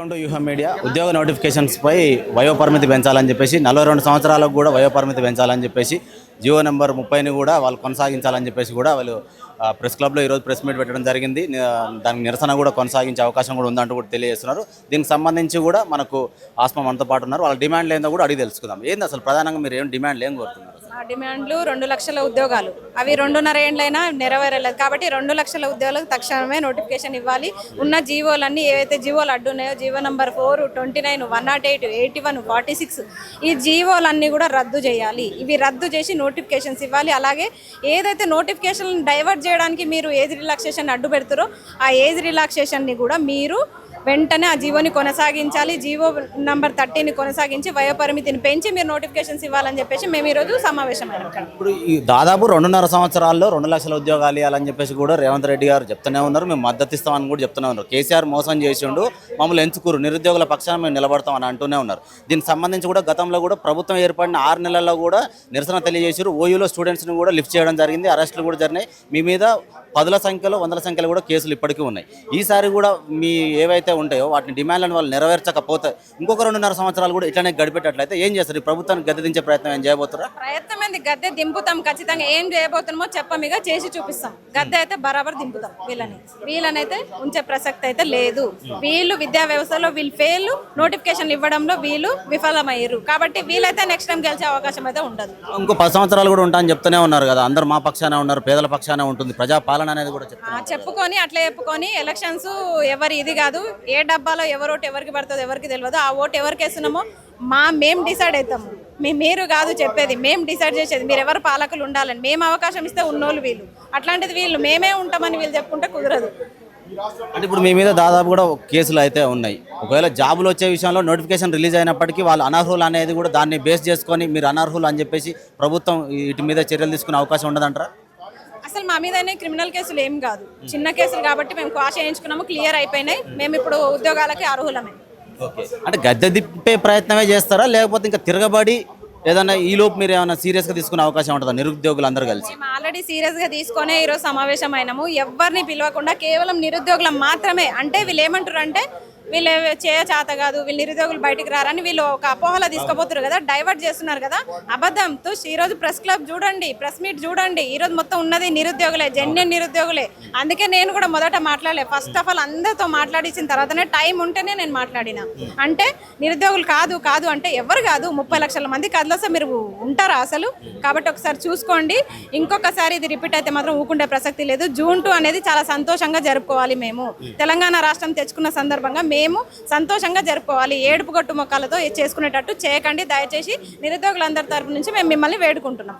Welcome to యూహం media. ఉద్యోగ నోటిఫికేషన్స్పై వయోపరిమితి పెంచాలని చెప్పేసి 42 సంవత్సరాలకు కూడా వయోపరిమితి పెంచాలని చెప్పేసి జియో నెంబర్ 30ని కూడా వాళ్ళు కొనసాగించాలని చెప్పేసి కూడా వాళ్ళు ప్రెస్ క్లబ్లో ఈరోజు ప్రెస్ మీట్ పెట్టడం జరిగింది. దానికి నిరసన కూడా కొనసాగించే అవకాశం కూడా ఉందంటూ కూడా తెలియజేస్తున్నారు. దీనికి సంబంధించి కూడా మనకు ఆస్మా మనతో పాటు ఉన్నారు. వాళ్ళ డిమాండ్లు ఏందో కూడా అడిగి తెలుసుకుందాం. ఏంది అసలు ప్రధానంగా మీరు ఏం డిమాండ్లు ఏం కోరుతున్నారు? ఆ డిమాండ్లు 2 లక్షల ఉద్యోగాలు, అవి 2.5 ఏండ్లైనా నెరవేరలేదు. కాబట్టి 2 లక్షల ఉద్యోగాలకు తక్షణమే నోటిఫికేషన్ ఇవ్వాలి. ఉన్న జీవోలన్నీ ఏవైతే జీవోలు అడ్డున్నాయో జీవో నెంబర్ 4, 29, 108, 81, 46 ఈ జీవోలన్నీ కూడా రద్దు చేయాలి. ఇవి రద్దు చేసి నోటిఫికేషన్స్ ఇవ్వాలి. అలాగే ఏదైతే నోటిఫికేషన్ డైవర్ట్ చేయడానికి మీరు ఏజ్ రిలాక్సేషన్ అడ్డు పెడతారో ఆ ఏజ్ రిలాక్సేషన్ని కూడా మీరు వెంటనే ఆ జీవోని కొనసాగించాలి. జీవో నంబర్ 30ని కొనసాగించి వయోపరిమితిని పెంచి మీరు నోటిఫికేషన్స్ ఇవ్వాలని చెప్పేసి మేము ఈరోజు సమావేశమైనాం. ఇప్పుడు ఈ దాదాపు 2.5 సంవత్సరాల్లో 2 లక్షల ఉద్యోగాలు ఇవ్వాలని చెప్పేసి కూడా రేవంత్ రెడ్డి గారు చెప్తూనే ఉన్నారు. మేము మద్దతు ఇస్తామని కూడా చెప్తూనే ఉన్నారు. కేసీఆర్ మోసం చేసిండు, మమ్మల్ని ఎంచుకురు, నిరుద్యోగుల పక్షాన మేము నిలబడతామని అంటూనే ఉన్నారు. దీనికి సంబంధించి కూడా గతంలో కూడా ప్రభుత్వం ఏర్పడిన 6 నెలల్లో కూడా నిరసన తెలియజేశారు. ఓయూలో స్టూడెంట్స్ని కూడా లిఫ్ట్ చేయడం జరిగింది, అరెస్టులు కూడా జరిగినాయి. మీ మీద 10ల సంఖ్యలో 100ల సంఖ్యలో కూడా కేసులు ఇప్పటికీ ఉన్నాయి. ఈసారి కూడా మీ ఏవైతే ఉంటాయో వాటిని డిమాండ్లను వాళ్ళు నెరవేర్చకపోతే ఇంకొక 2.5 సంవత్సరాలు కూడా ఇట్లానే గడిపేటట్లయితే ఏం చేస్తారు? ఈ ప్రభుత్వాన్ని గద్దె దించే ప్రయత్నం ఏం చేయబోతారా? ప్రయత్నం ఏంది, గద్దె దింపుతాం. ఖచ్చితంగా ఏం చేయబోతున్నామో చెప్పమిగా చేసి చూపిస్తాం. గద్దె అయితే బరాబర్ దింపుతాం. వీళ్ళనైతే ఉంచే ప్రసక్తి అయితే లేదు. వీళ్ళు విద్యా వ్యవస్థలో వీళ్ళు ఫెయిల్, నోటిఫికేషన్ ఇవ్వడంలో వీళ్ళు విఫలమయ్యారు. కాబట్టి వీళ్ళైతే నెక్స్ట్ టైం గెలిచే అవకాశం అయితే ఉండదు. ఇంకో 10 సంవత్సరాలు కూడా ఉంటాయని చెప్తూనే ఉన్నారు కదా. అందరు మా పక్షానే ఉన్నారు, పేదల పక్షానే ఉంటుంది ప్రజాపాలన అనేది కూడా చెప్పుకొని అట్లా చెప్పుకొని ఎలక్షన్స్ ఎవరి ఇది కాదు. ఏ డబ్బాలో ఎవరు ఓటు ఎవరికి పడుతుందో ఎవరికి తెలియదు. ఆ ఓటు ఎవరికి వేస్తున్నామో మేము డిసైడ్ అవుతాము. మీరు కాదు చెప్పేది, మేము డిసైడ్ చేసేది. మీరు ఎవరు పాలకులు ఉండాలని మేము అవకాశం ఇస్తే ఉన్నోళ్ళు వీళ్ళు. అట్లాంటిది వీళ్ళు మేమే ఉంటామని వీళ్ళు చెప్పుకుంటే కుదరదు. అంటే ఇప్పుడు మీ మీద దాదాపు కూడా కేసులు అయితే ఉన్నాయి. ఒకవేళ జాబులు వచ్చే విషయంలో నోటిఫికేషన్ రిలీజ్ అయినప్పటికీ వాళ్ళు అనర్హులు అనేది కూడా దాన్ని బేస్ చేసుకొని మీరు అనర్హులు అని చెప్పేసి ప్రభుత్వం వీటి మీద చర్యలు తీసుకునే అవకాశం ఉండదంటారా? అసలు మా మీదనే క్రిమినల్ కేసులు ఏం కాదు, చిన్న కేసులు కాబట్టి మేము క్వాష్ చేయించుకున్నాము, క్లియర్ అయిపోయినాయి. మేము ఇప్పుడు ఉద్యోగాలకి అర్హులమే. అంటే గద్దె దింపే ప్రయత్నమే చేస్తారా, లేకపోతే ఇంకా తిరగబడి ఏదన్నా ఈ లోపు మీరు ఏమైనా సీరియస్గా తీసుకునే అవకాశం ఉంటుందా నిరుద్యోగులు అందరూ కలిసి? మేము ఆల్రెడీ సీరియస్గా తీసుకునే ఈరోజు సమావేశమైనాము. ఎవరిని పిలవకుండా కేవలం నిరుద్యోగులం మాత్రమే. అంటే వీళ్ళు ఏమంటారు అంటే వీళ్ళు చేత కాదు, వీళ్ళు నిరుద్యోగులు బయటికి రారని వీళ్ళు ఒక అపోహలో తీసుకుపోతారు కదా, డైవర్ట్ చేస్తున్నారు కదా. అబద్ధంతో ఈరోజు ప్రెస్ క్లబ్ చూడండి, ప్రెస్ మీట్ చూడండి, ఈరోజు మొత్తం ఉన్నది నిరుద్యోగులే, జెన్యున్ నిరుద్యోగులే. అందుకే నేను కూడా మొదట మాట్లాడలే. ఫస్ట్ ఆఫ్ ఆల్ అందరితో మాట్లాడించిన తర్వాతనే టైం ఉంటేనే నేను మాట్లాడిన. అంటే నిరుద్యోగులు కాదు అంటే ఎవరు కాదు, 30 లక్షల మంది కదిలేస్తే మీరు ఉంటారా అసలు? కాబట్టి ఒకసారి చూసుకోండి. ఇంకొకసారి ఇది రిపీట్ అయితే మాత్రం ఊకుండే ప్రసక్తి లేదు. June 2 అనేది చాలా సంతోషంగా జరుపుకోవాలి. మేము తెలంగాణ రాష్ట్రం తెచ్చుకున్న సందర్భంగా మేము సంతోషంగా జరుపుకోవాలి. ఏడుపు గట్టు మొక్కలతో చేసుకునేటట్టు చేయకండి దయచేసి. నిరుద్యోగులందరి తరపు నుంచి మేము మిమ్మల్ని వేడుకుంటున్నాం.